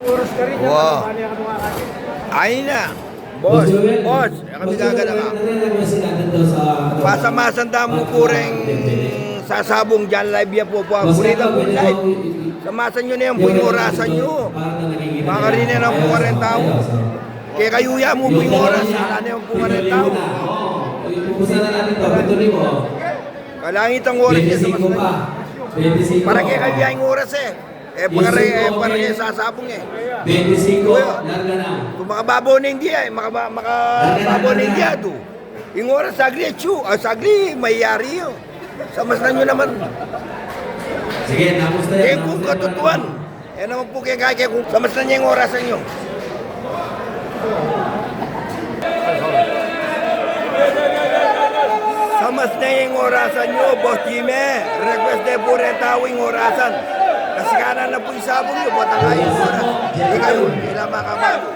Oras ka rin yan. Wow. Paano ka makakasip? Ayun na. Boss, boss, kami gagana ka. Pasamasan mo kureng sasabong dyan live yan po po. Kurita po live. Samasan nyo na yan po yung orasan nyo. Baka rin na lang po ka rin tao. Kaya kayo ya mo po yung oras. Sala na yung po ka rin tao. Pupusan na natin ito. Patuloy mo. Kalangit ang oras niya sa 25 pa. mas. 25. Para kaya kayo yung oras eh. Para kaya sasabong eh. 25. Larga na. Kung makababaw na hindi eh, makababaw na hindi ito. Yung oras sagli, sagli, mayayari yun. Samasnan nyo naman. Sige, tapos na Eh yan. kung katutuan, eh naman po kaya kung samasnan niya yung orasan nyo. Samas na yung orasan nyo, Boss Jimmy. Request na po rin tao yung orasan. Kasi kanan na po yung sabong nyo, ba't ang ayos oras? Hindi kayo, hindi lang makabago.